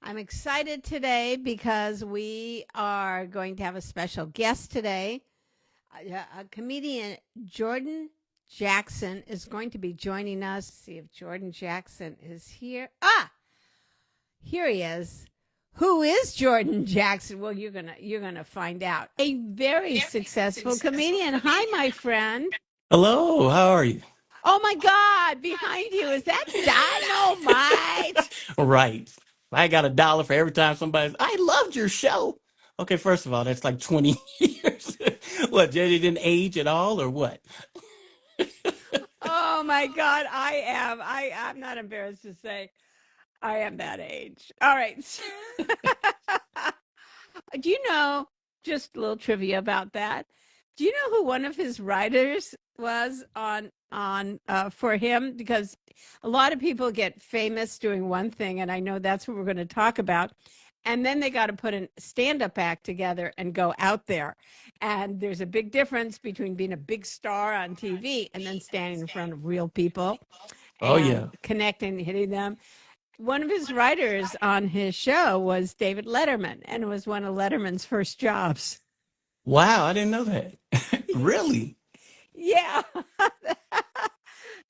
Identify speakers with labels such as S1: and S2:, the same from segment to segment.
S1: I'm excited today because we are going to have a special guest today. A comedian, Jordan Jackson, is going to be joining us. See if Jordan Jackson is here. Here he is. Who is Jordan Jackson? Well, you're gonna find out. A very successful comedian. Hi, my friend.
S2: Hello, how are you?
S1: Oh my God! Behind you is that dynamite?
S2: Right. I got $1 for every time somebody says, I loved your show. Okay, first of all, that's like 20 years. What, Jenny didn't age at all or what?
S1: Oh my God, I am. I'm not embarrassed to say I am that age. All right. Do you know, just a little trivia about that? Do you know who one of his writers was on for him? Because a lot of people get famous doing one thing, and I know that's what we're going to talk about. And then they got to put a stand-up act together and go out there. And there's a big difference between being a big star on TV and then standing in front of real people
S2: Oh,
S1: and
S2: yeah.
S1: connecting, hitting them. One of his writers on his show was David Letterman, and it was one of Letterman's first jobs.
S2: Wow, I didn't know that. Really?
S1: Yeah.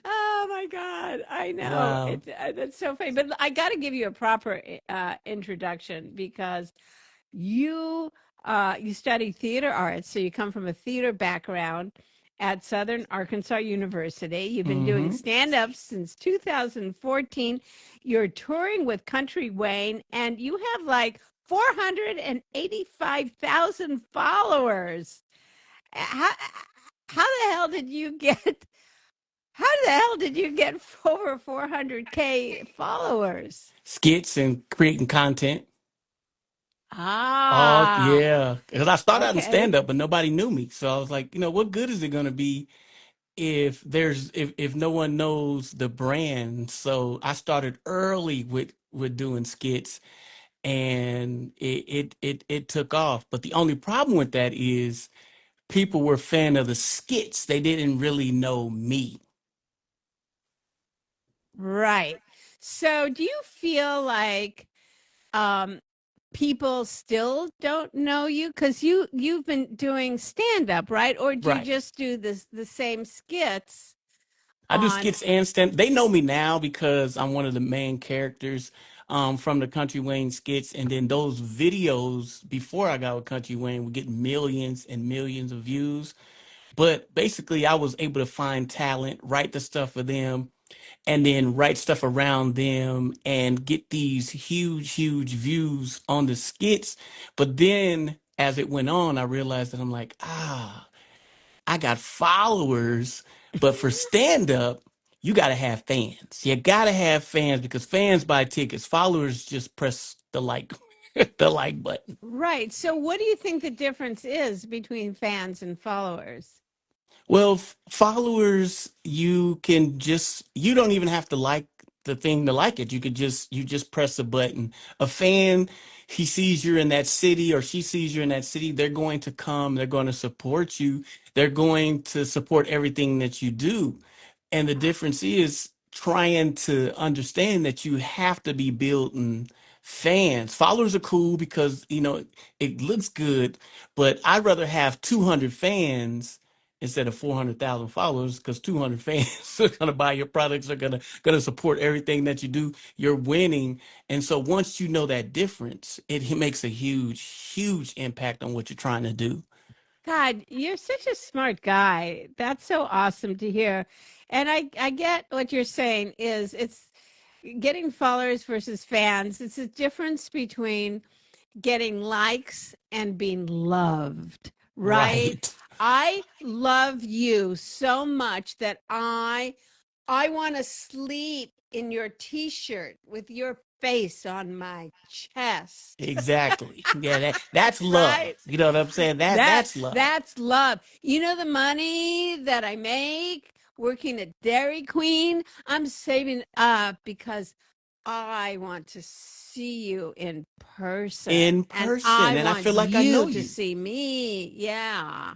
S1: Oh my God, I know
S2: Wow.
S1: it. That's so funny. But I got to give you a proper introduction because you study theater arts, so you come from a theater background at Southern Arkansas University. You've been doing
S2: Mm-hmm.
S1: stand-up since 2014. You're touring with Country Wayne, and you have like 485,000 followers. How, how the hell did you get? How the hell did you get over 400K followers?
S2: Skits and creating content. Oh,
S1: Ah,
S2: yeah. Because I started out in
S1: okay.
S2: stand-up, but nobody knew me. So I was like, what good is it going to be if no one knows the brand? So I started early with doing skits, and it took off. But the only problem with that is people were fan of the skits. They didn't really know me.
S1: Right. So do you feel like um people still don't know you cuz you've been doing stand up, right? Or do you
S2: Right.
S1: just do the same skits
S2: I do
S1: on
S2: skits and stand. They know me now because I'm one of the main characters from the Country Wayne skits, and then those videos before I got with Country Wayne would get millions and millions of views. But basically, I was able to find talent, write the stuff for them, and then write stuff around them and get these huge, huge views on the skits. But then as it went on, I realized that I'm like, I got followers, but for stand up, you got to have fans. You got to have fans because fans buy tickets. Followers just press the like the like button.
S1: right. So what do you think the difference is between fans and followers?
S2: Well, followers, you don't even have to like the thing to like it. You just press a button. A fan, he sees you're in that city or she sees you're in that city, they're going to come, they're going to support you. They're going to support everything that you do. And the difference is trying to understand that you have to be building fans. Followers are cool because, it looks good, but I'd rather have 200 fans instead of 400,000 followers because 200 fans are going to buy your products, are going to support everything that you do. You're winning. And so once you know that difference, it makes a huge, huge impact on what you're trying to do.
S1: God, you're such a smart guy. That's so awesome to hear. And I get what you're saying is it's getting followers versus fans. It's a difference between getting likes and being loved, right?
S2: Right.
S1: I love you so much that I want to sleep in your t-shirt with your face on my chest.
S2: Exactly. Yeah, that's love.
S1: Right?
S2: You know what I'm saying?
S1: That
S2: That's love.
S1: that's love. You know the money that I make working at Dairy Queen? I'm saving up because I want to see you in person
S2: In
S1: and
S2: person.
S1: I
S2: And I
S1: want
S2: feel like I
S1: you
S2: know
S1: to
S2: you.
S1: see me. Yeah.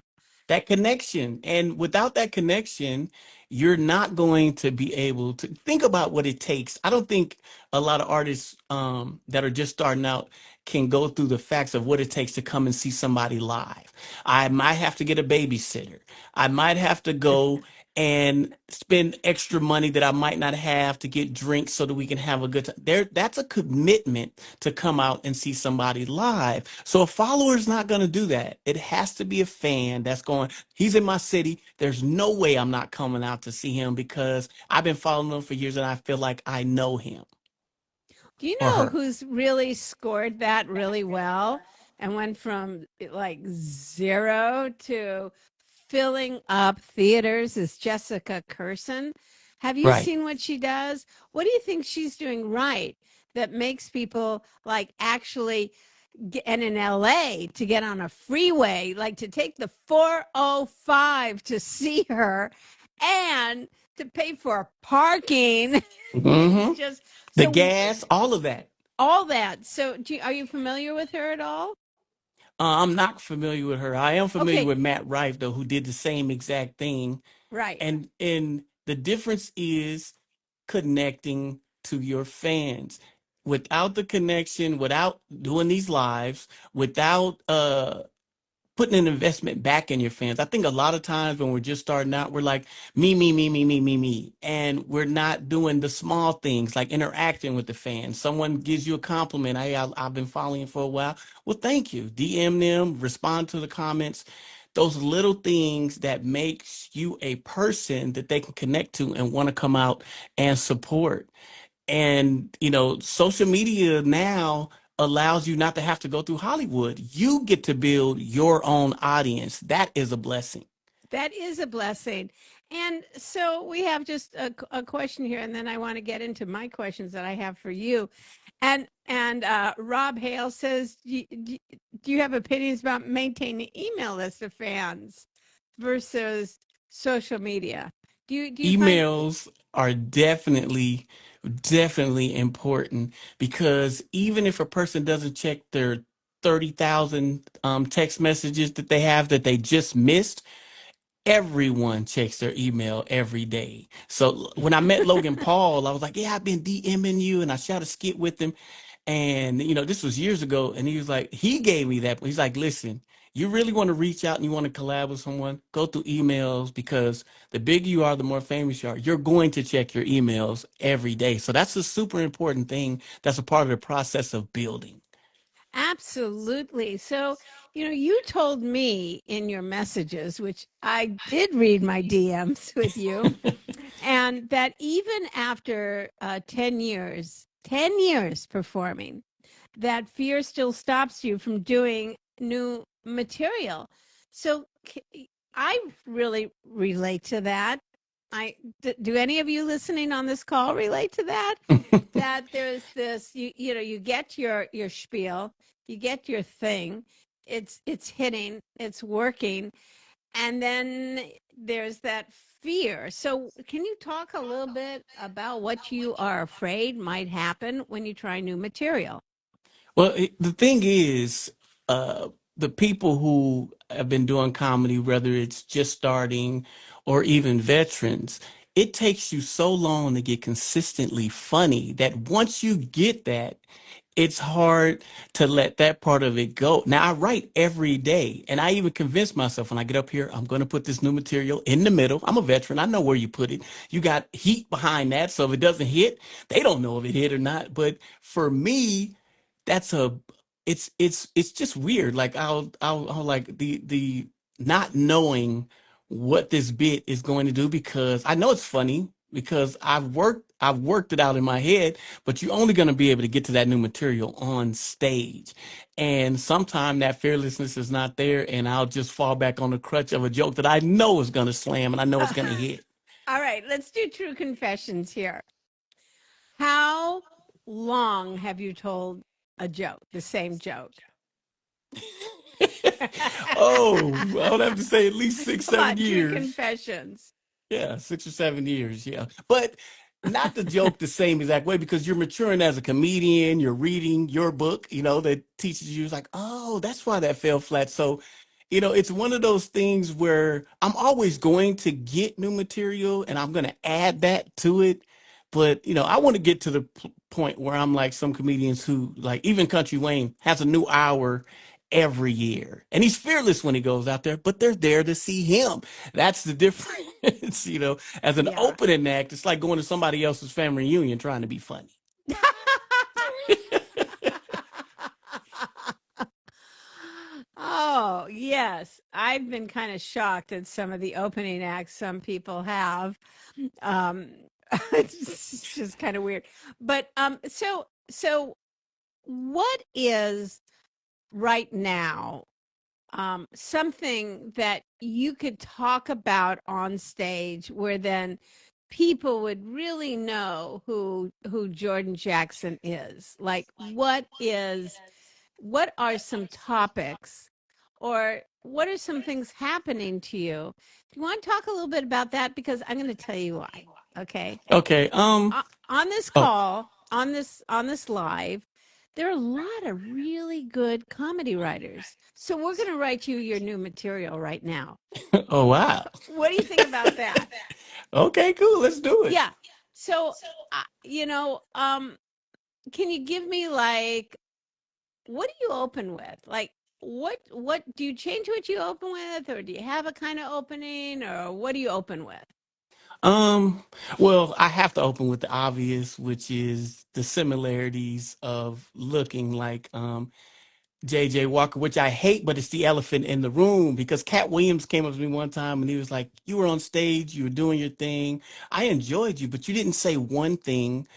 S2: that connection. And without that connection, you're not going to be able to think about what it takes. I don't think a lot of artists that are just starting out can go through the facts of what it takes to come and see somebody live. I might have to get a babysitter. I might have to go and spend extra money that I might not have to get drinks so that we can have a good time. That's a commitment to come out and see somebody live. So a follower is not going to do that. It has to be a fan that's going, he's in my city. There's no way I'm not coming out to see him because I've been following him for years and I feel like I know him
S1: Do you
S2: or
S1: know
S2: her.
S1: who's really scored that really well and went from like zero to filling up theaters is Jessica Curson. Have you
S2: Right.
S1: seen what she does? What do you think she's doing right that makes people like actually get, and in LA to get on a freeway, like to take the 405 to see her and to pay for parking? It's
S2: Hmm.
S1: just
S2: The
S1: so
S2: gas, all of that.
S1: all that. So, are you familiar with her at all?
S2: I'm not familiar with her. I am familiar
S1: Okay,
S2: with Matt Rife, though, who did the same exact thing.
S1: right.
S2: And the difference is connecting to your fans. Without the connection, without doing these lives, without putting an investment back in your fans. I think a lot of times when we're just starting out, we're like, me. And we're not doing the small things like interacting with the fans. Someone gives you a compliment. Hey, I've been following you for a while. Well, thank you. DM them, respond to the comments. Those little things that makes you a person that they can connect to and want to come out and support. And, social media now allows you not to have to go through Hollywood. You get to build your own audience. That is a blessing.
S1: That is a blessing. And so we have just a question here, and then I want to get into my questions that I have for you. And Rob Hale says, do you have opinions about maintaining an email list of fans versus social media? Do you find
S2: Emails are definitely important because even if a person doesn't check their 30,000 text messages that they have that they just missed, everyone checks their email every day. So when I met Logan Paul, I was like, yeah, I've been DMing you. And I shot a skit with him. And, this was years ago. And he was like, he gave me that. He's like, listen, you really want to reach out and you want to collab with someone, go through emails because the bigger you are, the more famous you are. You're going to check your emails every day. So that's a super important thing. That's a part of the process of building.
S1: absolutely. So, you told me in your messages, which I did read my DMs with you, and that even after 10 years performing, that fear still stops you from doing new material. So I really relate to that. Do any of you listening on this call relate to that? That there's this, you get your spiel, you get your thing, it's hitting, it's working, and then there's that fear. So, can you talk a little bit about what you are afraid might happen when you try new material?
S2: Well, the thing is, uh, the people who have been doing comedy, whether it's just starting or even veterans, it takes you so long to get consistently funny that once you get that, it's hard to let that part of it go. Now, I write every day, and I even convince myself when I get up here, I'm going to put this new material in the middle. I'm a veteran. I know where you put it. You got heat behind that. So if it doesn't hit, they don't know if it hit or not. But for me, that's a it's just weird. Like I'll like the not knowing what this bit is going to do because I know it's funny because I've worked it out in my head, but you're only going to be able to get to that new material on stage. And sometimes that fearlessness is not there, and I'll just fall back on the crutch of a joke that I know is going to slam and I know it's going to hit.
S1: All right, let's do true confessions here. How long have you told a joke, the same joke?
S2: Oh, I would have to say at least six,
S1: Come
S2: seven
S1: on, true
S2: years.
S1: confessions.
S2: Yeah, 6 or 7 years. Yeah. But not the joke the same exact way because you're maturing as a comedian. You're reading your book, that teaches you, it's like, oh, that's why that fell flat. So it's one of those things where I'm always going to get new material and I'm going to add that to it. But, I want to get to the point where I'm like some comedians who, like, even Country Wayne has a new hour every year. And he's fearless when he goes out there, but they're there to see him. That's the difference, as an
S1: Yeah.
S2: opening act. It's like going to somebody else's family reunion trying to be funny.
S1: Oh, yes. I've been kind of shocked at some of the opening acts some people have. Um, it's just kind of weird. But so what is right now something that you could talk about on stage where then people would really know who Jordan Jackson is? Like what are some topics or what are some things happening to you? Do you want to talk a little bit about that? Because I'm going to tell you why. Okay.
S2: Okay.
S1: On this
S2: Oh,
S1: call, on this live, there are a lot of really good comedy writers. So we're going to write you your new material right now.
S2: oh, wow.
S1: What do you think about that?
S2: Okay, cool. Let's do it.
S1: Yeah. So, can you give me like what do you open with? Like what do you change what you open with or do you have a kind of opening or what do you open with?
S2: Um, well, I have to open with the obvious, which is the similarities of looking like JJ Walker, which I hate, but it's the elephant in the room because Cat Williams came up to me one time and he was like, "You were on stage, you were doing your thing. I enjoyed you, but you didn't say one thing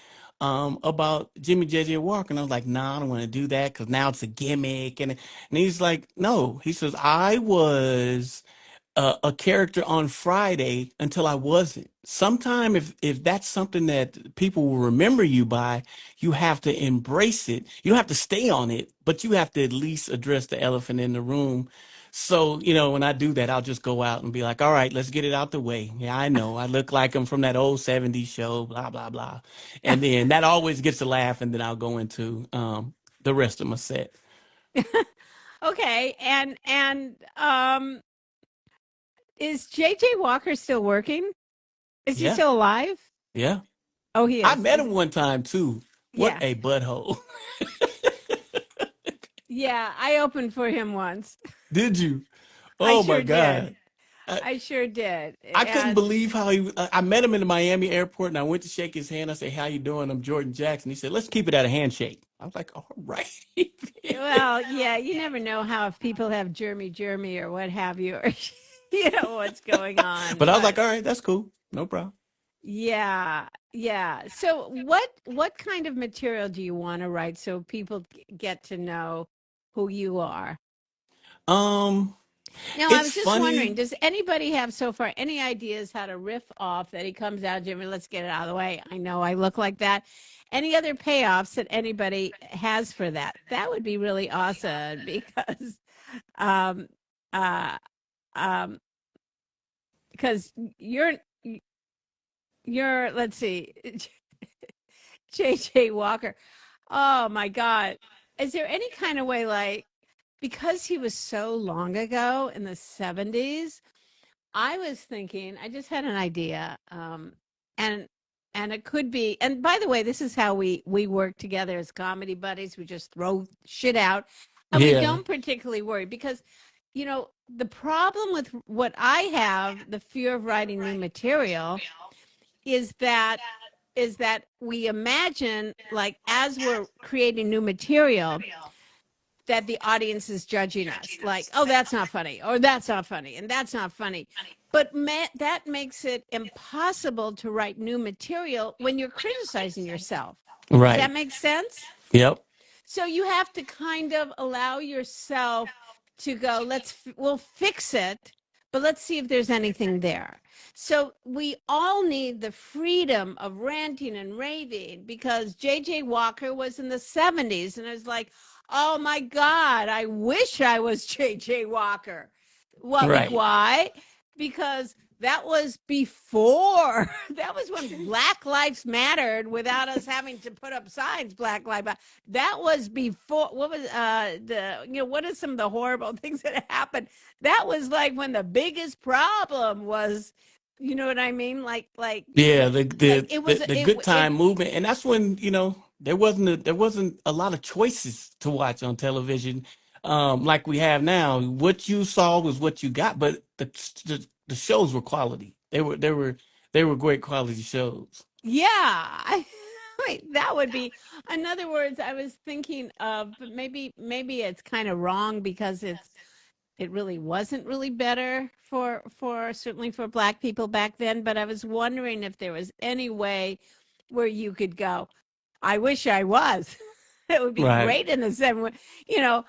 S2: about Jimmy JJ Walker." And I was like, "Nah, I don't want to do that because now it's a gimmick." And he's like, "No," he says, "I was a character on Friday until I wasn't. Sometime if that's something that people will remember you by, you have to embrace it. You don't have to stay on it, but you have to at least address the elephant in the room." So, when I do that, I'll just go out and be like, "All right, let's get it out the way. Yeah, I know. I look like I'm from that old 70s show, blah, blah, blah." And then that always gets a laugh, and then I'll go into the rest of my set.
S1: Okay. And is JJ Walker still working? Is he
S2: Yeah,
S1: still alive?
S2: yeah.
S1: Oh, he
S2: I
S1: is.
S2: met him one time too. What
S1: Yeah.
S2: a butthole.
S1: Yeah, I opened for him once.
S2: Did you?
S1: I
S2: Oh my
S1: sure did.
S2: God. I,
S1: I sure did.
S2: I couldn't
S1: And
S2: believe how I met him in the Miami airport and I went to shake his hand. I said, "How you doing? I'm Jordan Jackson." He said, "Let's keep it at a handshake." I was like, "All right."
S1: well, yeah, you never know how if people have germy or what have you, or what's going on.
S2: But I was like,
S1: But
S2: "All right, that's cool. No problem."
S1: yeah, yeah. So what kind of material do you want to write so people get to know who you are?
S2: Um,
S1: Now, I
S2: it's
S1: was just wondering,
S2: funny.
S1: does anybody have so far any ideas how to riff off that he comes out, Jimmy? Let's get it out of the way. I know I look like that. Any other payoffs that anybody has for that? That would be really awesome because, um, uh, um, because you're let's see, JJ Walker. Oh my God. Is there any kind of way like because he was so long ago in the 70s, I was thinking, I just had an idea, and and it could be. And by the way, this is how we work together as comedy buddies. We just throw shit out, and we
S2: Yeah,
S1: don't particularly worry because, the problem with what I have, the fear of writing new material, is that we imagine like as we're creating new material that the audience is judging us like, oh, that's not funny, or that's not funny, and that's not funny. But that makes it impossible to write new material when you're criticizing yourself. Does that
S2: right.
S1: make sense?
S2: Yep.
S1: So you have to kind of allow yourself to go, we'll fix it, but let's see if there's anything there. So we all need the freedom of ranting and raving because JJ Walker was in the 70s and I was like, oh my God, I wish I was JJ Walker. Well,
S2: Right.
S1: why? Because that was before. That was when Black Lives Mattered without us having to put up signs. Black Lives Matter. That was before. What was the what are some of the horrible things that happened? That was like when the biggest problem was. You know what I mean?
S2: Yeah,
S1: Like it was
S2: the good time movement, and that's when there wasn't a lot of choices to watch on television, like we have now. What you saw was what you got, but the shows were quality. They were great quality shows.
S1: Yeah. Wait, that would be, in other words, I was thinking of, but maybe it's kind of wrong because it really wasn't really better for certainly for black people back then, but I was wondering if there was any way where you could go, I wish I was. It would be
S2: Right?
S1: great in the same way, you know,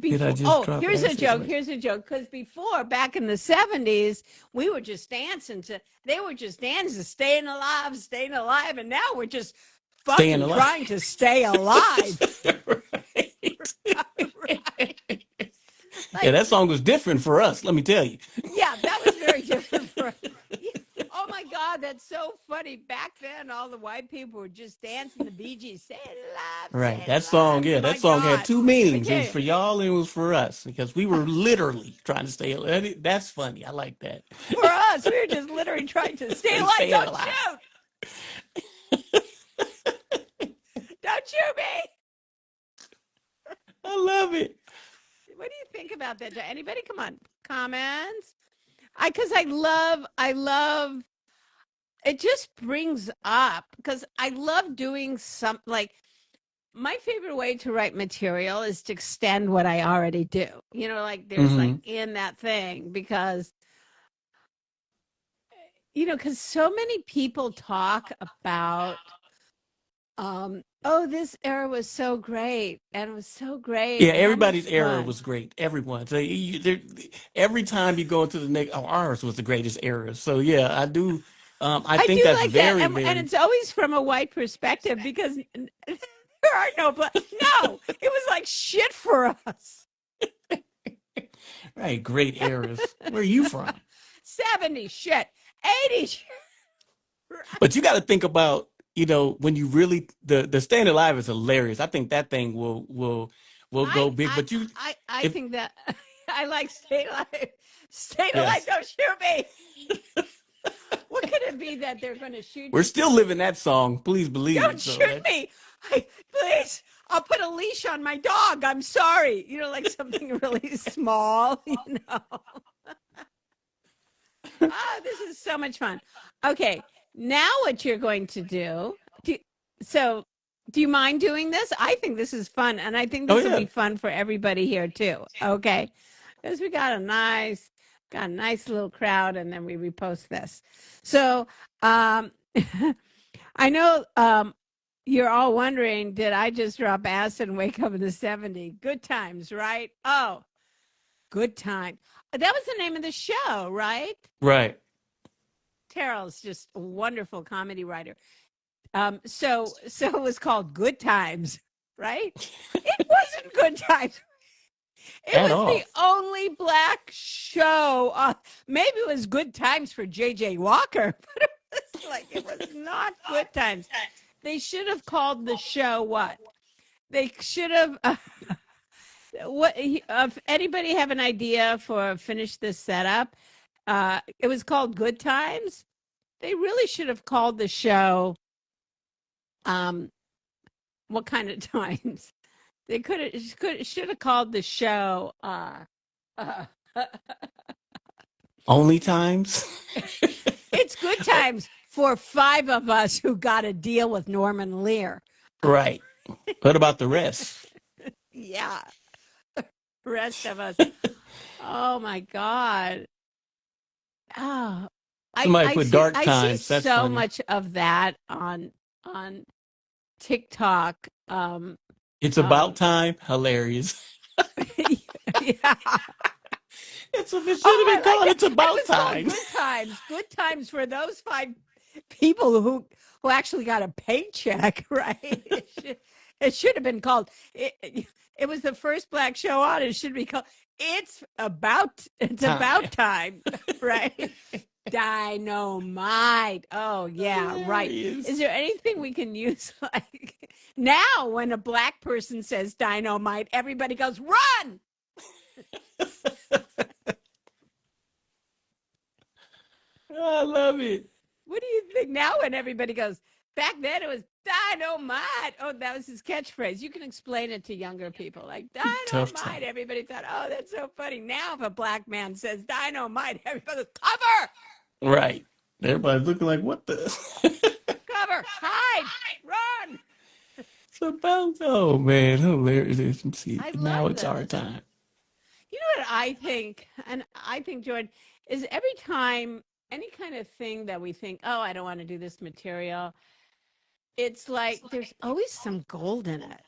S2: Did I
S1: before.
S2: just
S1: Oh,
S2: drop
S1: here's a
S2: acid?
S1: joke.
S2: Wait,
S1: Here's a joke. Because before, back in the 70s, we were just dancing to, they were just dancing, staying alive. And now we're just
S2: staying
S1: fucking
S2: alive.
S1: trying to stay alive. Right.
S2: Yeah,
S1: Like,
S2: that song was different for us. Let me tell you.
S1: yeah, that was very different for, oh my God, that's so funny. Back then, all the white people were just dancing the Bee Gees,
S2: Right.
S1: stay
S2: That song,
S1: alive.
S2: yeah, that
S1: My
S2: song had
S1: God.
S2: two
S1: Let me
S2: meanings. It
S1: tell
S2: was
S1: you.
S2: for y'all and it was for us because we were literally trying to stay alive. That's funny. I like that.
S1: For us, we were just literally trying to stay alive.
S2: Staying
S1: Don't
S2: alive.
S1: shoot. Don't shoot me.
S2: I love it.
S1: What do you think about that? Anybody? Come on, comments. I love. It just brings up because I love doing some like my favorite way to write material is to extend what I already do. Like there's like
S2: Hmm.
S1: in that thing because because so many people talk about oh, this era was so great and it was so great
S2: Yeah,
S1: and how much
S2: everybody's era
S1: fun.
S2: was great. Everyone. So every time you go into the next, oh, ours was the greatest era. So yeah, I do. I
S1: I
S2: think
S1: do
S2: that's
S1: like that,
S2: very,
S1: and
S2: very
S1: it's always from a white perspective because there are no black. No, it was like shit for us.
S2: right. Great eras. Where are you from?
S1: 70 shit, 80 shit.
S2: But you got to think about, when you really the staying alive is hilarious. I think that thing will go
S1: I
S2: big.
S1: I
S2: But you,
S1: I
S2: if
S1: think that I like stay alive. Stay alive.
S2: yes,
S1: Don't shoot me. What could it be that they're going to shoot
S2: we're
S1: you for?
S2: still living that song. Please believe
S1: Don't
S2: it. So
S1: shoot
S2: that's
S1: me. Please. I'll put a leash on my dog. I'm sorry. Like something really small. Oh, this is so much fun. Okay, now what you're going to do, so do you mind doing this? I think this is fun, and I think
S2: oh
S1: this will
S2: yeah.
S1: be fun for everybody here too. Okay, because we got a nice little crowd, and then we repost this. So, I know you're all wondering, did I just drop acid and wake up in the 70s? Good times, right? Oh, good time. That was the name of the show, right?
S2: Right.
S1: Terrell's just a wonderful comedy writer. So it was called Good Times, right? It wasn't Good Times. It
S2: At
S1: was
S2: all.
S1: the only black show. Maybe it was Good Times for J.J. Walker, but it was not Good Times. They should have called the show what? They should have. What? If anybody have an idea for finish this setup? It was called Good Times. They really should have called the show um what kind of times. They should have called the show uh
S2: Only times.
S1: it's good times for five of us who got to deal with Norman Lear.
S2: Right. What about the rest?
S1: Yeah, rest of us. Oh my God. Oh, I
S2: Somebody
S1: I
S2: put
S1: see
S2: dark
S1: I see
S2: times. That's
S1: so
S2: funny.
S1: much of that on TikTok.
S2: It's about
S1: Um
S2: time. Hilarious.
S1: yeah.
S2: It should have
S1: Oh,
S2: been
S1: I like
S2: called
S1: that.
S2: It's
S1: And it
S2: About
S1: was called
S2: Time.
S1: Good Times. Good times for those five people who actually got a paycheck, right? It should have been called. It was the first black show on. It should be called. It's about
S2: Time.
S1: time, right? Dynamite. Oh yeah, right. Is
S2: Hilarious.
S1: there anything we can use like now when a black person says dynamite, everybody goes run.
S2: I love it.
S1: What do you think now when everybody goes? Back then it was dynamite. Oh, that was his catchphrase. You can explain it to younger people like
S2: Tough
S1: dynamite.
S2: time.
S1: Everybody thought, oh, that's so funny. Now if a black man says dynamite, everybody goes, cover,
S2: Right. Everybody's looking like, what the?
S1: cover, hide, run.
S2: It's about, oh man, hilarious. Let's see.
S1: I
S2: Now
S1: love
S2: it's our
S1: those.
S2: time.
S1: You know what I think? And I think, Jordan, is every time any kind of thing that we think, oh, I don't want to do this material, it's like there's always some gold in it.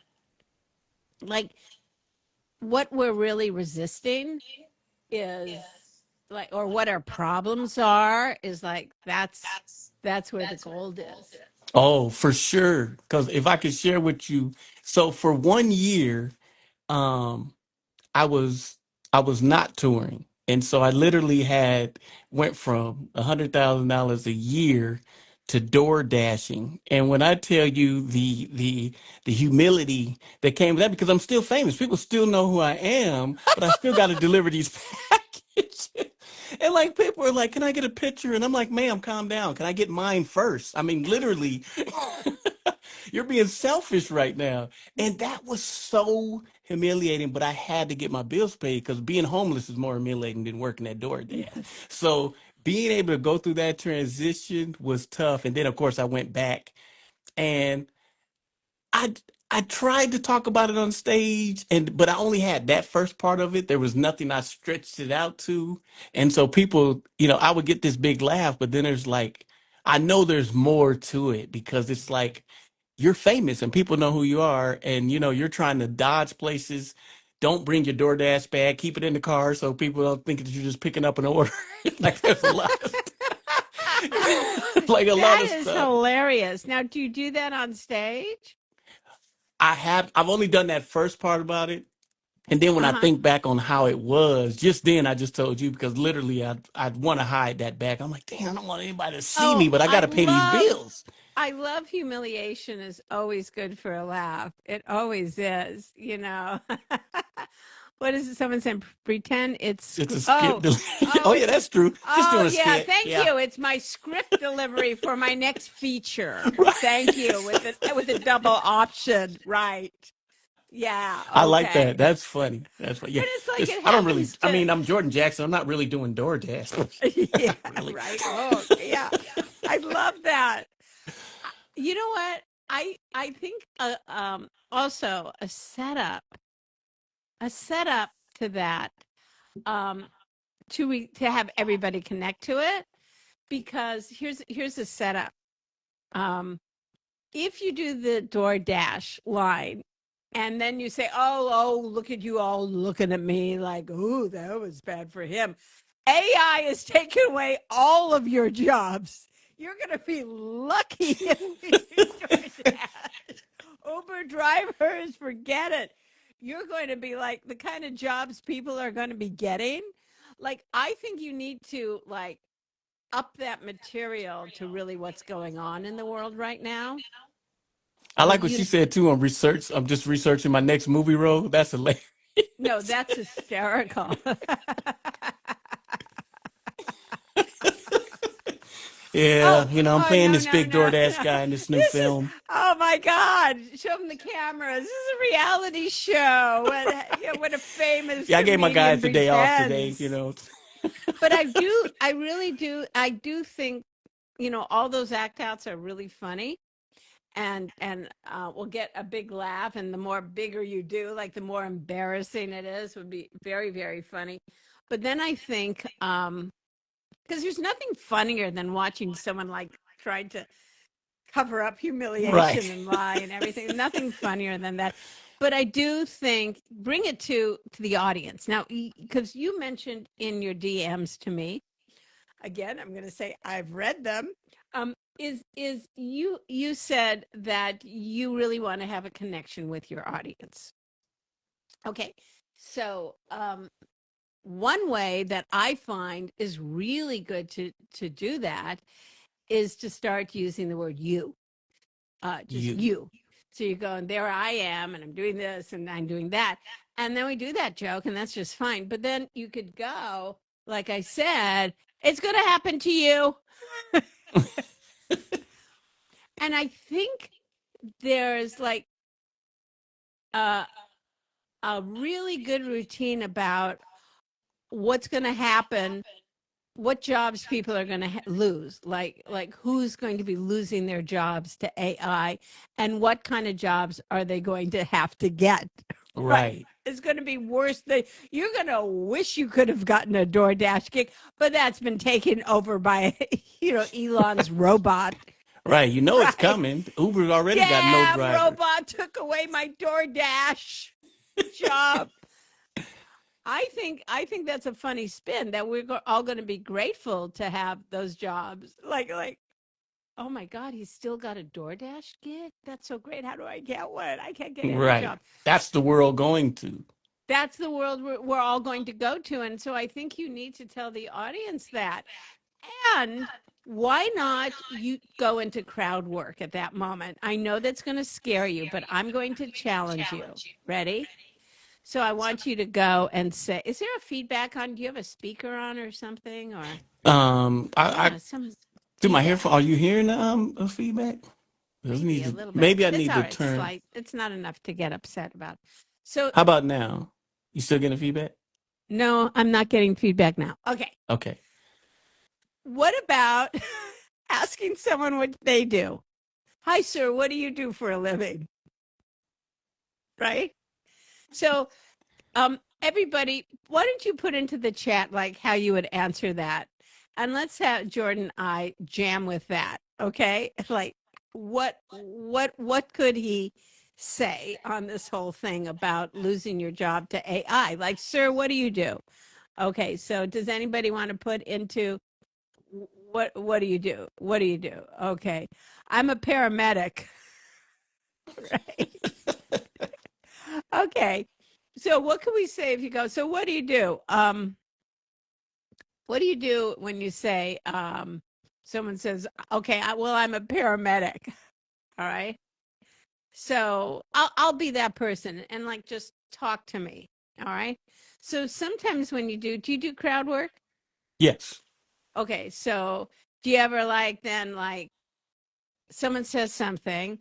S1: Like what we're really resisting is like, or what our problems are is like, that's where the gold is.
S2: Oh, for sure. Because if I could share with you, so for 1 year, um, I was I was not touring, and so I literally had went from $100,000 a year to door dashing. And when I tell you the humility that came with that, because I'm still famous, people still know who I am, but I still got to deliver these packages. And like people are like, "Can I get a picture?" And I'm like, "Ma'am, calm down. Can I get mine first?" I mean, literally, you're being selfish right now. And that was so humiliating, but I had to get my bills paid because being homeless is more humiliating than working at DoorDash.
S1: Yes.
S2: So being able to go through that transition was tough. And then, of course, I went back and I I tried to talk about it on stage, and but I only had that first part of it. There was nothing I stretched it out to. And so people, I would get this big laugh, but then there's like I know there's more to it because it's like you're famous and people know who you are, and you're trying to dodge places. Don't bring your DoorDash bag, keep it in the car so people don't think that you're just picking up an order. Like there's a lot of like a lot
S1: That
S2: of
S1: is
S2: stuff.
S1: hilarious. Now, do you do that on stage?
S2: I've only done that first part about it. And then when I
S1: Uh-huh.
S2: think back on how it was, just then I just told you because literally I'd want to hide that back. I'm like, damn, I don't want anybody to see
S1: Oh,
S2: me, but I got to pay these bills.
S1: I love humiliation is always good for a laugh. It always is, you know. What is it? Someone said pretend
S2: It's a skit.
S1: oh, oh,
S2: Oh yeah, that's true. Just
S1: oh
S2: doing a
S1: yeah,
S2: skit.
S1: thank
S2: Yeah,
S1: you. It's my script delivery for my next feature. Thank
S2: right.
S1: you with a double option, right? Yeah,
S2: I like
S1: okay.
S2: that. That's funny. That's funny. Yeah,
S1: But it's like it
S2: I don't really.
S1: happens
S2: I
S1: to
S2: mean, I'm Jordan Jackson. I'm not really doing DoorDash.
S1: yeah,
S2: Really.
S1: right. Oh, yeah. I love that. You know what? I think also a setup to that um to have everybody connect to it because here's a setup. Um if you do the DoorDash line and then you say, "Oh, look at you all looking at me like, oh, that was bad for him." AI is taking away all of your jobs. You're going to be lucky if you do DoorDash. Uber drivers, forget it. You're going to be like the kind of jobs people are going to be getting. Like, I think you need to like up that material to really what's going on in the world right now.
S2: I
S1: Like
S2: like what she
S1: you
S2: said too on research. I'm just researching my next movie role. That's hilarious.
S1: no, that's hysterical. Oh,
S2: Yeah, I'm
S1: oh
S2: playing
S1: no,
S2: this
S1: no,
S2: big
S1: no,
S2: DoorDash
S1: no.
S2: guy in this new
S1: This is
S2: film.
S1: oh my God. Show them the cameras. This is a reality show. When a famous
S2: Yeah, I gave my
S1: comedian
S2: guys the day off today.
S1: pretends. But I really do, I do think, all those act outs are really funny and we'll get a big laugh. And the more bigger you do, like the more embarrassing it is, would be very, very funny. But then I think, because there's nothing funnier than watching someone like trying to cover up
S2: Right.
S1: humiliation and lie and everything. Nothing funnier than that. But I do think bring it to the audience now because you mentioned in your DMs to me. Again, I'm going to say I've read them. Is you said that you really want to have a connection with your audience. Okay. So, one way that I find is really good to do that is to start using the word you. Just
S2: You.
S1: you. So you go, and there I am, and I'm doing this, and I'm doing that. And then we do that joke, and that's just fine. But then you could go, like I said, it's going to happen to you. And I think there's like a, a really good routine about what's going to happen, what jobs people are going to lose, like who's going to be losing their jobs to AI, and what kind of jobs are they going to have to get. Right,
S2: Right.
S1: it's going to be worse than you're going to wish you could have gotten a DoorDash gig, but that's been taken over by Elon's robot.
S2: Right. You know it's
S1: Right.
S2: coming. Uber's already got no
S1: Damn
S2: drivers.
S1: robot took away my DoorDash job. I think that's a funny spin that we're all going to be grateful to have those jobs. Like, oh my God, he's still got a DoorDash gig. That's so great. How do I get one? I can't get any
S2: Right.
S1: job.
S2: That's the world going to.
S1: That's the world we're all going to go to, and so I think you need to tell the audience that. And why not you go into crowd work at that moment? I know that's going to scare you, but I'm going to challenge you. Ready? So I want you to go and say, is there a feedback on? Do you have a speaker on or something? Or
S2: I
S1: yeah, some
S2: do my headphone.
S1: feedback.
S2: Are you hearing feedback? We
S1: Maybe
S2: need
S1: a
S2: to.
S1: little bit.
S2: Maybe I
S1: It's
S2: need
S1: all
S2: to
S1: right.
S2: turn.
S1: Slight. It's not enough to get upset about. So
S2: How about now? You still getting feedback?
S1: no, I'm not getting feedback now. Okay.
S2: Okay.
S1: What about asking someone what they do? Hi, sir. What do you do for a living? Right. So everybody, why don't you put into the chat like how you would answer that? And let's have Jordan and I jam with that. Okay. Like what could he say on this whole thing about losing your job to AI? Like, sir, what do you do? Okay, so does anybody want to put into what do you do? What do you do? Okay. I'm a paramedic, right? Okay. So what can we say if you go, so what do you do? What do you do when you say, someone says, okay, well, I'm a paramedic. All right. So I'll be that person and like just talk to me. All right. So sometimes when do you do crowd work?
S2: Yes.
S1: Okay. So do you ever like then like someone says something,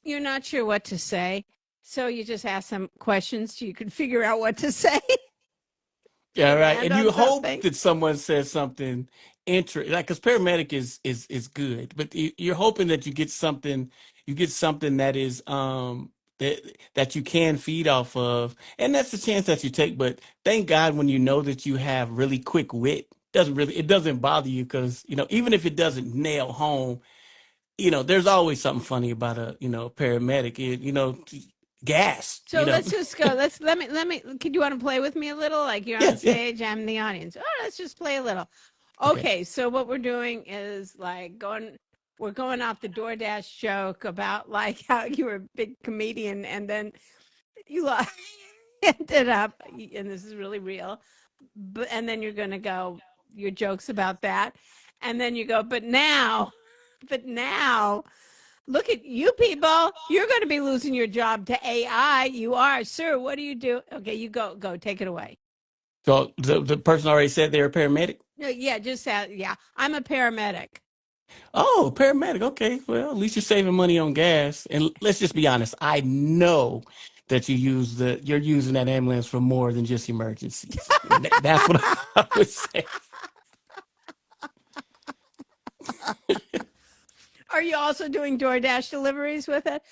S1: you're not sure what to say. So you just ask them questions so you can figure out what to say
S2: Yeah,
S1: and
S2: right.
S1: land
S2: And
S1: on
S2: you hope
S1: something.
S2: that someone says something interesting, like because paramedic is good, but you're hoping that you get something that is that you can feed off of, and that's the chance that you take. But thank God when you know that you have really quick wit, it doesn't bother you because even if it doesn't nail home, there's always something funny about a paramedic. Gas.
S1: So let's just go. Let me. Could you want to play with me a little? Like you're on
S2: Yeah, yeah.
S1: stage, I'm the audience. Oh, let's just play a little.
S2: Okay.
S1: Okay, so what we're doing is like we're going off the DoorDash joke about like how you were a big comedian and then you ended up, and this is really real, but and then you're gonna go your jokes about that, and then you go, but now look at you people. You're going to be losing your job to AI. You are, sir. What do you do? Okay, you go. Take it away.
S2: So the person already said they're a paramedic.
S1: No, yeah, just yeah. I'm a paramedic.
S2: Oh, paramedic. Okay. Well, at least you're saving money on gas. And let's just be honest. I know that you're using that ambulance for more than just emergencies. And that's what I would say.
S1: Are you also doing DoorDash deliveries with it?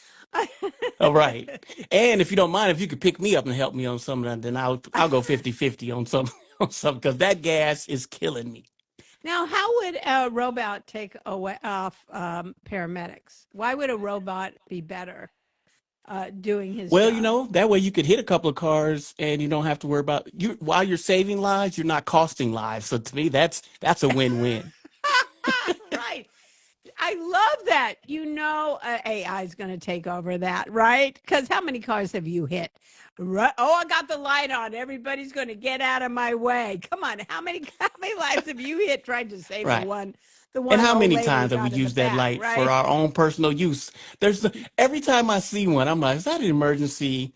S2: All right. And if you don't mind, if you could pick me up and help me on some of that, then I'll go 50-50 on some on some because that gas is killing me.
S1: Now, how would a robot take away off paramedics? Why would a robot be better doing his
S2: Well,
S1: job?
S2: that way you could hit a couple of cars and you don't have to worry about you while you're saving lives, you're not costing lives. So to me, that's a win-win.
S1: Right. I love that. AI is going to take over that, right? Because how many cars have you hit? Right. Oh, I got the light on. Everybody's going to get out of my way. Come on, how many lives have you hit trying to save the
S2: Right.
S1: one the
S2: And
S1: one
S2: how
S1: old
S2: many
S1: lady
S2: times
S1: that
S2: have we
S1: got in the
S2: used that
S1: back,
S2: light for
S1: right?
S2: our own personal use? Every time I see one, I'm like, is that an emergency?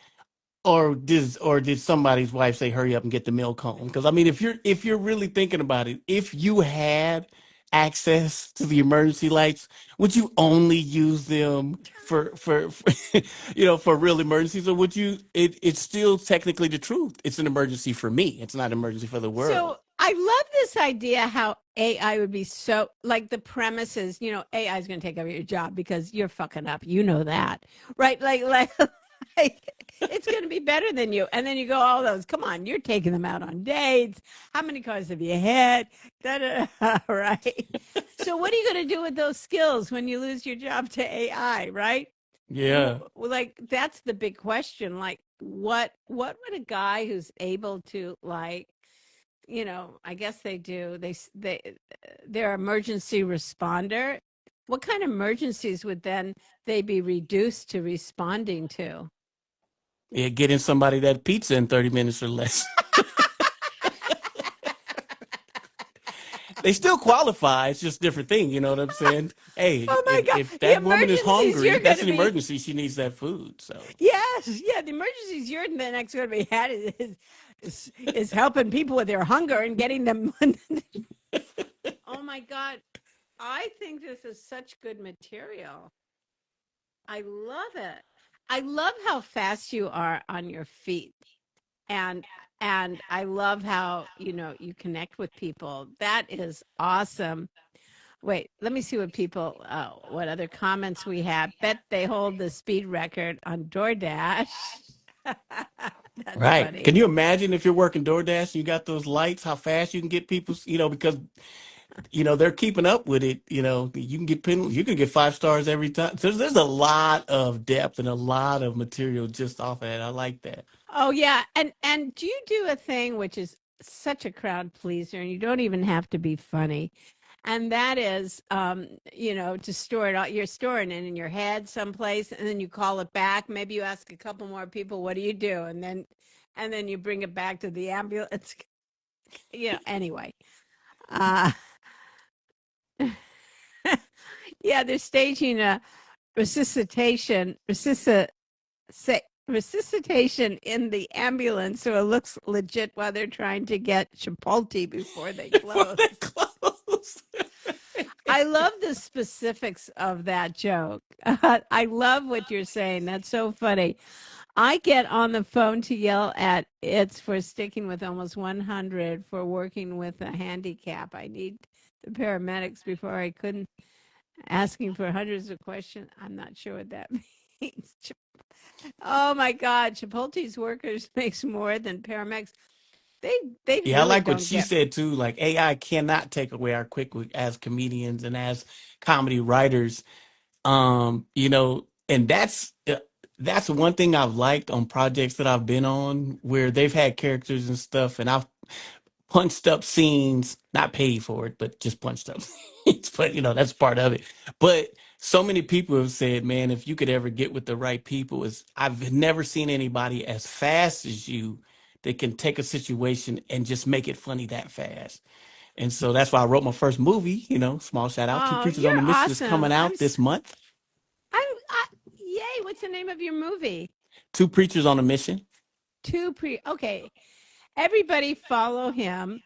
S2: Or did somebody's wife say hurry up and get the milk home? Because I mean, if you're really thinking about it, if you had access to the emergency lights, would you only use them for for real emergencies, or would you? It's still technically the truth. It's an emergency for me. It's not an emergency for the world.
S1: So I love this idea how AI would be so like the premises, AI is going to take over your job because you're fucking up. You know that, right? Like it's going to be better than you. And then you go, all those, come on, you're taking them out on dates. How many cars have you had? Da, da, da, right? So what are you going to do with those skills when you lose your job to AI, right?
S2: Yeah.
S1: Like that's the big question. Like what would a guy who's able to like I guess they do. They're emergency responder. What kind of emergencies would then they be reduced to responding to?
S2: Yeah, getting somebody that pizza in 30 minutes or less. They still qualify. It's just a different thing. You know what I'm saying? Hey,
S1: Oh my
S2: if
S1: God.
S2: if
S1: The
S2: that woman is
S1: emergencies
S2: hungry,
S1: you're going
S2: that's
S1: to
S2: an
S1: be,
S2: emergency. She needs that food. So
S1: yes, yeah, the emergencies you're the next going to be had is helping people with their hunger and getting them. Oh my God. I think this is such good material. I love it. I love how fast you are on your feet. and and I love how you connect with people. That is awesome. Wait, let me see what other comments we have. Bet they hold the speed record on DoorDash. That's
S2: right.
S1: funny.
S2: Can you imagine if you're working DoorDash and you got those lights, how fast you can get people, because they're keeping up with it. You can you can get 5 stars every time. So there's a lot of depth and a lot of material just off of that. I like that.
S1: Oh yeah, and do you do a thing which is such a crowd pleaser, and you don't even have to be funny, and that is, to store it all. You're storing it in your head someplace, and then you call it back. Maybe you ask a couple more people, "What do you do?" And then you bring it back to the ambulance. Anyway, uh, yeah, they're staging a resuscitation, resuscitation in the ambulance, so it looks legit while they're trying to get Chipotle before they
S2: Before
S1: close.
S2: they close.
S1: I love the specifics of that joke. I love what you're saying. That's so funny. I get on the phone to yell at it's for sticking with almost 100 for working with a handicap. I need the paramedics before I couldn't asking for hundreds of questions. I'm not sure what that means. Oh my God, Chipotle's workers makes more than paramedics. They they
S2: Yeah, I
S1: really
S2: like what
S1: don't
S2: she
S1: get.
S2: said too. Like AI cannot take away our quick wit as comedians and as comedy writers. And that's one thing I've liked on projects that I've been on where they've had characters and stuff, and I've punched up scenes, not paid for it, but just punched up scenes. But that's part of it. But so many people have said, man, if you could ever get with the right people, is I've never seen anybody as fast as you that can take a situation and just make it funny that fast. And so that's why I wrote my first movie, small shout out. Two
S1: Oh,
S2: Preachers on
S1: you're
S2: the Mission is
S1: awesome.
S2: coming out this month.
S1: Yay! What's the name of your movie?
S2: Two Preachers on a Mission.
S1: Okay. Everybody follow him.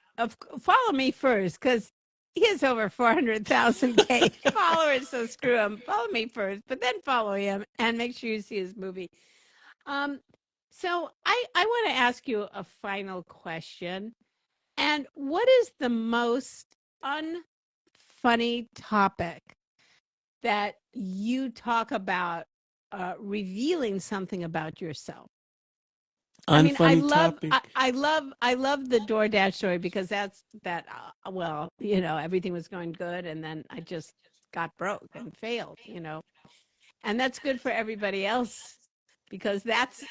S1: Follow me first because he has over 400,000 K followers. So screw him. Follow me first, but then follow him and make sure you see his movie. Um, so I want to ask you a final question. And what is the most unfunny topic that you talk about revealing something about yourself? I mean,
S2: Unfunny topic.
S1: I love the DoorDash story because that's that. Well, everything was going good, and then I just got broke and failed. And that's good for everybody else because that's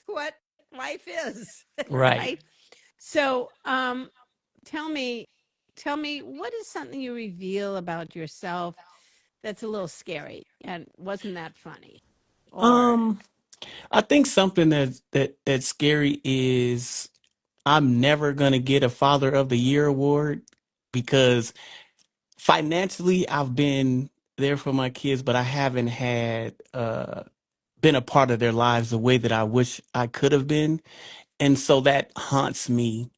S1: what life is,
S2: Right.
S1: right? So, tell me, tell me, what is something you reveal about yourself that's a little scary and wasn't that funny? Or
S2: Um, I think something that's scary is I'm never gonna get a Father of the Year award because financially I've been there for my kids, but I haven't had been a part of their lives the way that I wish I could have been. And so that haunts me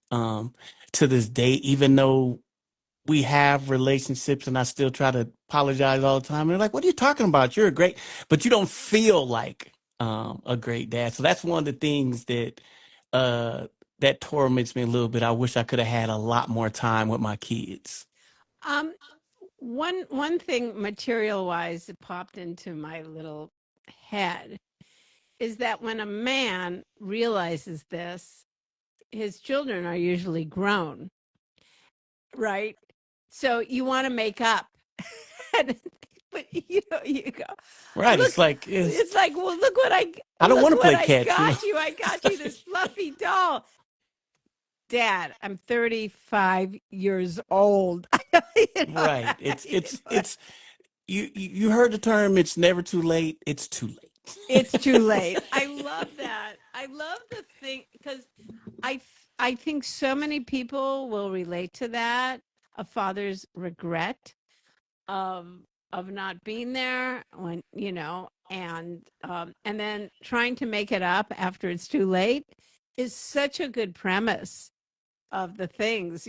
S2: to this day, even though we have relationships and I still try to apologize all the time. And they're like, what are you talking about? You're a great, but you don't feel like a great dad. So that's one of the things uh, that torments me a little bit. I wish I could have had a lot more time with my kids.
S1: um one thing material wise that popped into my little head is that when a man realizes this, his children are usually grown, right? So you want to make up. And- but you go,
S2: Right.
S1: look,
S2: It's,
S1: it's like, well,
S2: I don't
S1: look
S2: want to
S1: what
S2: play
S1: I
S2: catch, you know?
S1: got you. I got you this fluffy doll. Dad, I'm 35 years old. You know,
S2: Right.
S1: you know,
S2: You heard the term, it's never too late. It's too late.
S1: it's too late. I love that. I love the thing because I think so many people will relate to that, a father's regret of not being there when, and then trying to make it up after it's too late is such a good premise of the things.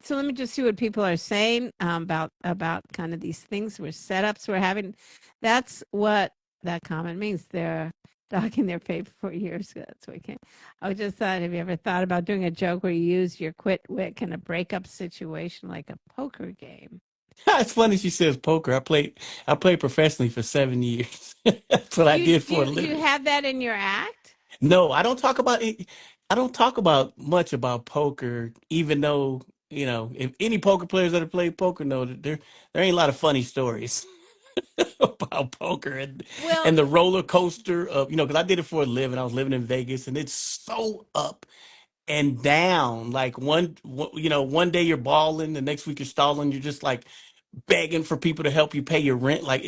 S1: So let me just see what people are saying about kind of these things we're setups we're having. That's what that comment means. They're docking their pay for years. That's what came. I just thought, have you ever thought about doing a joke where you use your quit wit in a breakup situation like a poker game?
S2: It's funny she says poker. I played professionally for 7 years. That's what I did
S1: Do
S2: for a
S1: you
S2: living.
S1: have that in your act?
S2: No, I don't talk about it. I don't talk about much about poker, even though, if any poker players that have played poker know that there ain't a lot of funny stories about poker
S1: Well,
S2: and the roller coaster of, because I did it for a living. I was living in Vegas and it's so up and down. Like one day you're balling, the next week you're stalling. You're just like begging for people to help you pay your rent. Like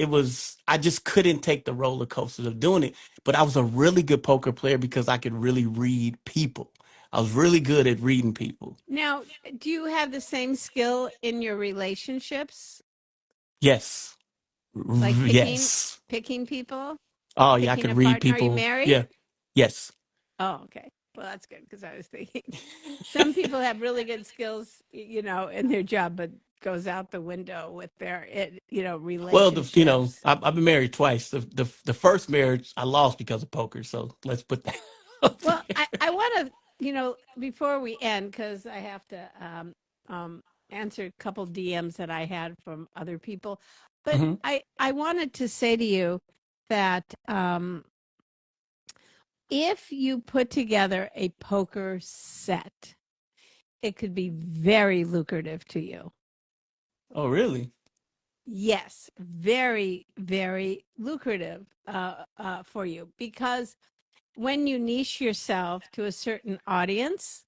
S2: I just couldn't take the roller coasters of doing it. But I was a really good poker player because I could really read people. I was really good at reading people.
S1: now, do you have the same skill in your relationships,
S2: Yes.
S1: like
S2: Yes.
S1: picking people,
S2: Oh yeah, I
S1: picking
S2: could
S1: a
S2: read
S1: partner? Are you
S2: people.
S1: married?
S2: Yeah. Yes.
S1: Oh, okay. Well, that's good because I was thinking some people have really good skills, in their job, but goes out the window with their
S2: Well,
S1: relationships.
S2: I've been married twice. The first marriage I lost because of poker. So let's put that out
S1: Well,
S2: there.
S1: I want to, before we end, because I have to answer a couple DMs that I had from other people, but
S2: Mhm.
S1: I wanted to say to you that if you put together a poker set, it could be very lucrative to you.
S2: Oh, really?
S1: Yes, very, very lucrative for you because when you niche yourself to a certain audience,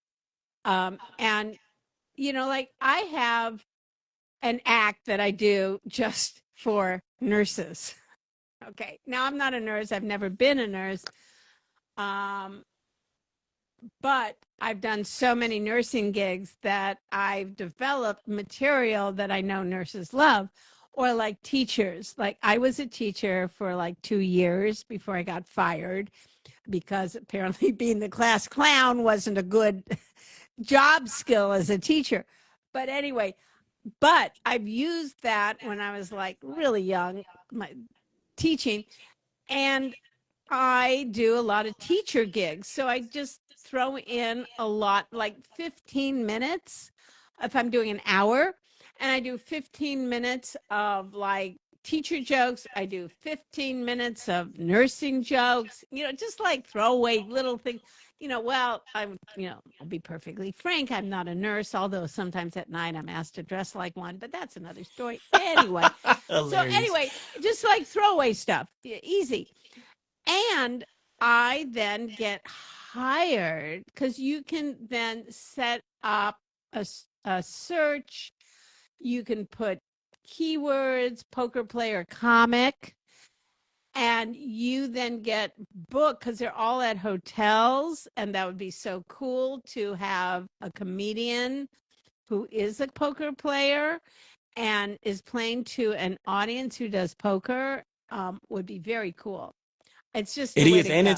S1: and like I have an act that I do just for nurses. Okay, now I'm not a nurse. I've never been a nurse, um, but I've done so many nursing gigs that I've developed material that I know nurses love. Or like teachers. Like I was a teacher for like 2 years before I got fired because apparently being the class clown wasn't a good job skill as a teacher. But anyway, but I've used that when I was like really young, my teaching, and I do a lot of teacher gigs. So I just throw in a lot, like 15 minutes if I'm doing an hour, and I do 15 minutes of like teacher jokes. I do 15 minutes of nursing jokes, just like throwaway little things. Well, I'll be perfectly frank. I'm not a nurse, although sometimes at night I'm asked to dress like one, but that's another story. Anyway, so
S2: Hilarious.
S1: anyway, just like throwaway stuff, easy. And I then get hired because you can then set up a search. You can put keywords, poker player comic, and you then get booked because they're all at hotels, and that would be so cool to have a comedian who is a poker player and is playing to an audience who does poker. Would be very cool. It's just
S2: It
S1: the way
S2: is,
S1: to
S2: and
S1: go.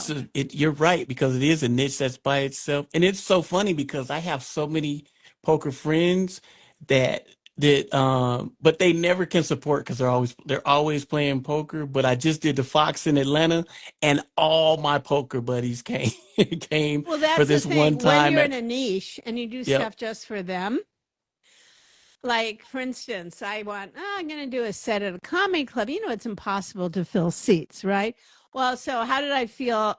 S2: you're right because it is a niche that's by itself, and it's so funny because I have so many poker friends that but they never can support because they're always playing poker. But I just did the Fox in Atlanta, and all my poker buddies came came
S1: Well,
S2: for
S1: that's the
S2: this one
S1: thing. When
S2: time
S1: you're in
S2: at.
S1: a niche and you do
S2: Yep.
S1: stuff just for them, like for instance, I'm going to do a set at a comedy club. You know, it's impossible to fill seats, right? Well, so how did I fill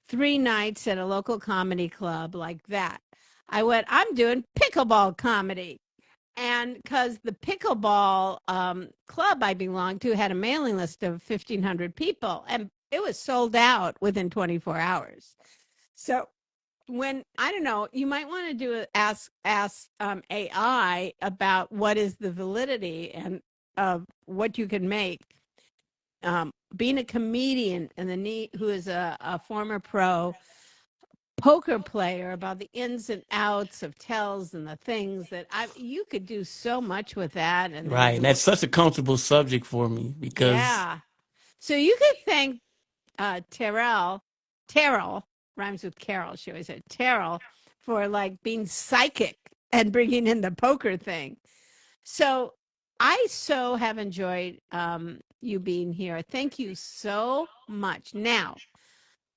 S1: 3 nights at a local comedy club like that? I'm doing pickleball comedy. And because the pickleball club I belonged to had a mailing list of 1,500 people, and it was sold out within 24 hours. So when I don't know, you might want to ask AI about what is the validity and of what you can make. Being a comedian and who is a former pro poker player about the ins and outs of tells and the things that you could do so much with that, and then
S2: Right, and
S1: do
S2: that's such a comfortable subject for me because
S1: yeah. So you could thank Terrell rhymes with Carol. She always said Terrell for like being psychic and bringing in the poker thing. So I so have enjoyed you being here. Thank you so much. Now,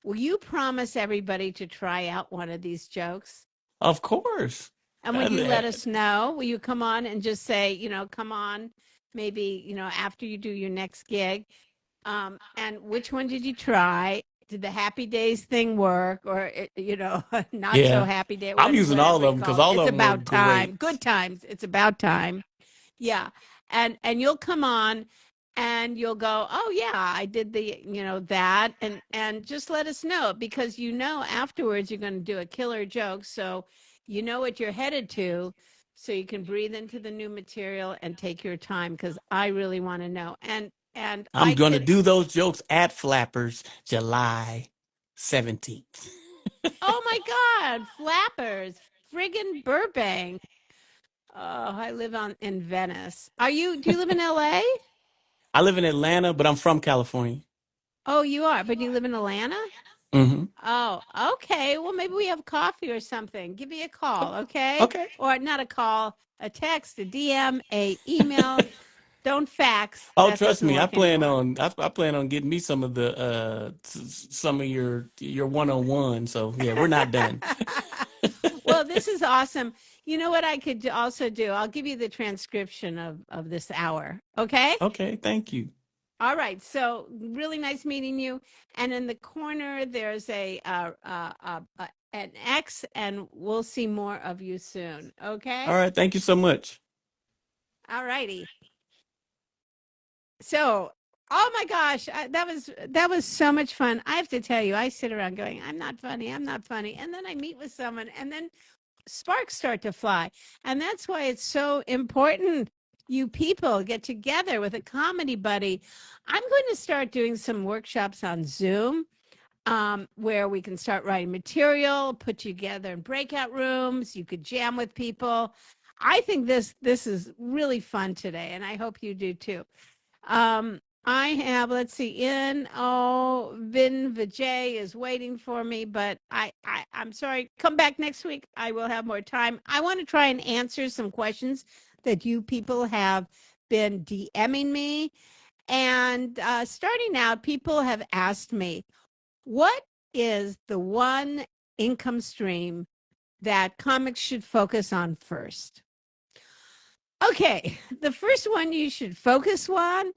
S1: will you promise everybody to try out one of these jokes?
S2: of course.
S1: And would you let
S2: Uh,
S1: us know? Will you come on and just say, come on, maybe, after you do your next gig? And which one did you try? Did the happy days thing work or, not so
S2: Yeah,
S1: happy day,
S2: I'm using all of
S1: whatever you
S2: them because
S1: call it?
S2: all
S1: It's
S2: of them were
S1: about time.
S2: great.
S1: Good times. It's about time. Yeah. And you'll come on and you'll go, "Oh yeah, I did that." And just let us know because afterwards you're going to do a killer joke, so you know what you're headed to, so you can breathe into the new material and take your time because I really want to know. And
S2: I'm
S1: I
S2: going to
S1: could
S2: do those jokes at Flappers July 17th.
S1: Oh my God, Flappers, friggin' Burbank. Oh, I live in Venice. Do you live in LA?
S2: I live in Atlanta, but I'm from California.
S1: Oh, you are, but you live in Atlanta?
S2: Hmm.
S1: Oh, okay. Well, maybe we have coffee or something. Give me a call, okay?
S2: Okay.
S1: Or not a call, a text, a DM, a email. Don't fax.
S2: Oh,
S1: That
S2: trust
S1: doesn't
S2: me,
S1: work anymore.
S2: I plan on getting me some of the some of your one-on-one. So yeah, we're not done.
S1: Well, this is awesome. You know what I could also do? I'll give you the transcription of this hour, okay?
S2: Okay, thank you.
S1: All right. So really nice meeting you. And in the corner, there's an X, and we'll see more of you soon.
S2: All
S1: Okay.
S2: right, thank you so much.
S1: All righty. So, oh my gosh, that was so much fun. I have to tell you, I sit around going, I'm not funny, I'm not funny, and then I meet with someone, and then sparks start to fly, and that's why it's so important. You people get together with a comedy buddy. I'm going to start doing some workshops on Zoom where we can start writing material, put together in breakout rooms. You could jam with people. I think this is really fun today, and I hope you do too. I have, let's see, Vin Vijay is waiting for me, but I'm sorry. Come back next week. I will have more time. I want to try and answer some questions that you people have been DMing me. And starting out, people have asked me, what is the one income stream that comics should focus on first? Okay, the first one you should focus on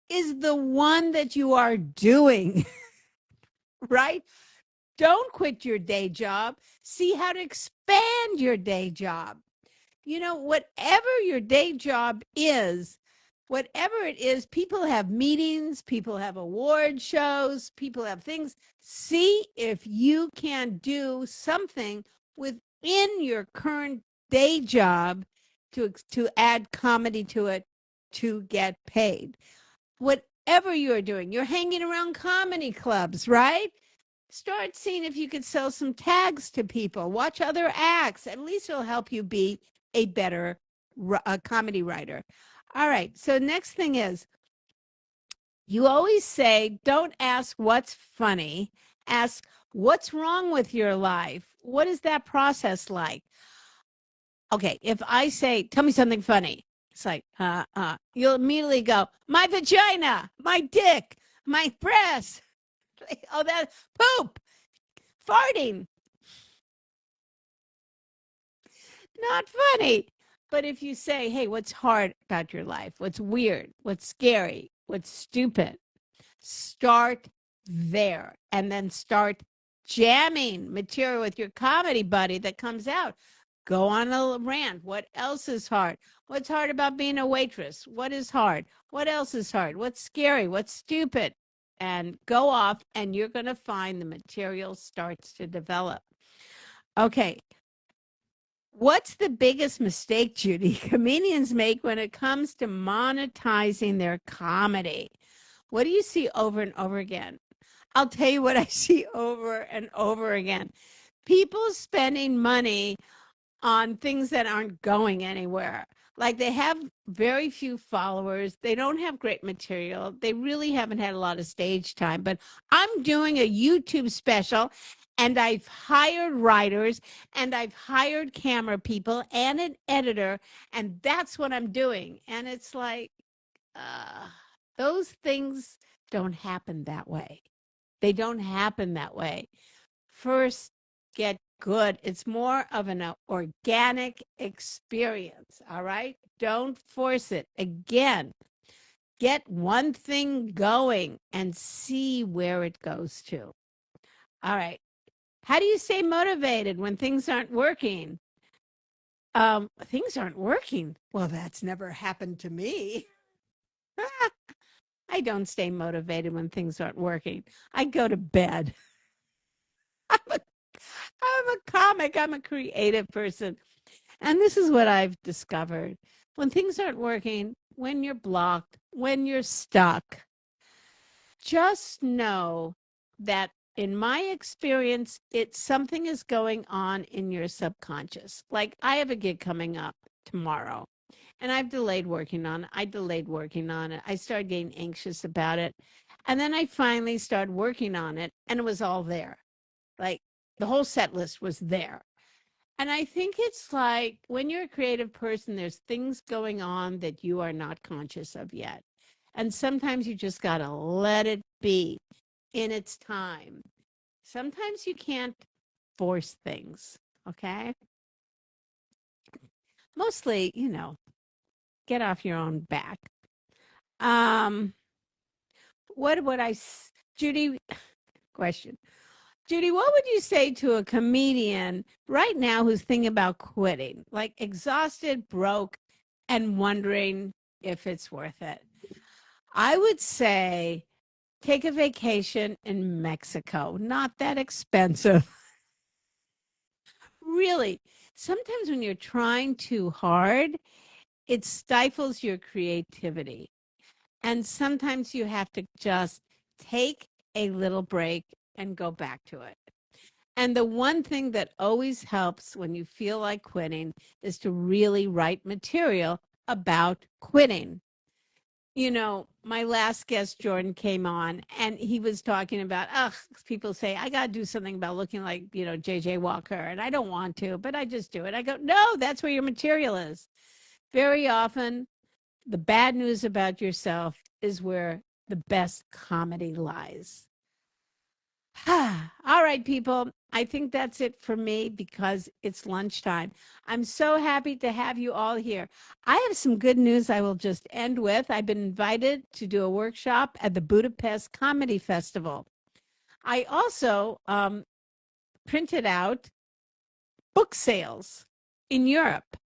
S1: is the one that you are doing, right? Don't quit your day job. See how to expand your day job. Whatever your day job is, whatever it is, people have meetings, people have award shows, people have things. See if you can do something within your current day job to add comedy to it to get paid. Whatever you're doing, you're hanging around comedy clubs, right? Start seeing if you could sell some tags to people. Watch other acts. At least it'll help you be a better comedy writer. All right. So next thing is, you always say, don't ask what's funny. Ask what's wrong with your life. What is that process like? Okay, if I say, tell me something funny, it's like, you'll immediately go, my vagina, my dick, my breast. Oh, that poop, farting. Not funny. But if you say, hey, what's hard about your life? What's weird? What's scary? What's stupid? Start there and then start jamming material with your comedy buddy that comes out. Go on a rant. What else is hard? What's hard about being a waitress? What is hard? What else is hard? What's scary? What's stupid? And go off, and you're going to find the material starts to develop. Okay. What's the biggest mistake, Judy, comedians make when it comes to monetizing their comedy? What do you see over and over again? I'll tell you what I see over and over again. People spending money on things that aren't going anywhere. Like they have very few followers. They don't have great material. They really haven't had a lot of stage time. But I'm doing a YouTube special and I've hired writers and I've hired camera people and an editor. And that's what I'm doing. And it's like, those things don't happen that way. They don't happen that way. First, get good. It's more of an organic experience. All right. Don't force it. Again, get one thing going and see where it goes to. All right. How do you stay motivated when things aren't working? Things aren't working. Well, that's never happened to me. I don't stay motivated when things aren't working. I go to bed. I'm a, I'm a comic. I'm a creative person. And this is what I've discovered. When things aren't working, when you're blocked, when you're stuck, just know that in my experience, it's something is going on in your subconscious. Like I have a gig coming up tomorrow and I've delayed working on it. I delayed working on it. I started getting anxious about it. And then I finally started working on it and it was all there. Like the whole set list was there. And I think it's like when you're a creative person, there's things going on that you are not conscious of yet. And sometimes you just got to let it be in its time. Sometimes you can't force things, okay? Mostly, get off your own back. Um, what would Judy, question. Judy, what would you say to a comedian right now who's thinking about quitting, like exhausted, broke, and wondering if it's worth it? I would say take a vacation in Mexico. Not that expensive. Really, sometimes when you're trying too hard, it stifles your creativity. And sometimes you have to just take a little break and go back to it. And the one thing that always helps when you feel like quitting is to really write material about quitting. My last guest, Jordan, came on and he was talking about, people say, I got to do something about looking like, JJ Walker. And I don't want to, but I just do it. I go, no, that's where your material is. Very often, the bad news about yourself is where the best comedy lies. All right, people. I think that's it for me because it's lunchtime. I'm so happy to have you all here. I have some good news I will just end with. I've been invited to do a workshop at the Budapest Comedy Festival. I also printed out book sales in Europe.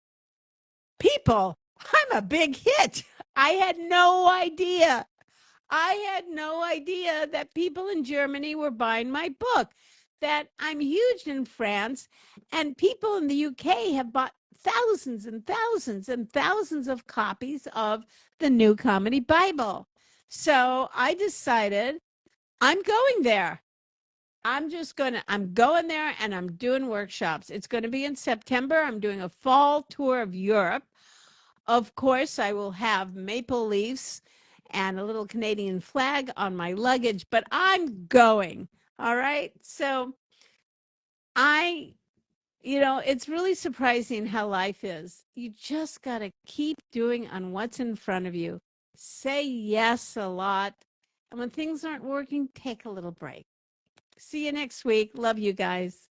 S1: People, I'm a big hit. I had no idea. I had no idea that people in Germany were buying my book, that I'm huge in France, and people in the UK have bought thousands and thousands and thousands of copies of the New Comedy Bible. So I decided I'm going there. I'm going there and I'm doing workshops. It's going to be in September. I'm doing a fall tour of Europe. Of course, I will have maple leaves and a little Canadian flag on my luggage, but I'm going. All right. So I, it's really surprising how life is. You just got to keep doing on what's in front of you. Say yes a lot. And when things aren't working, take a little break. See you next week. Love you guys.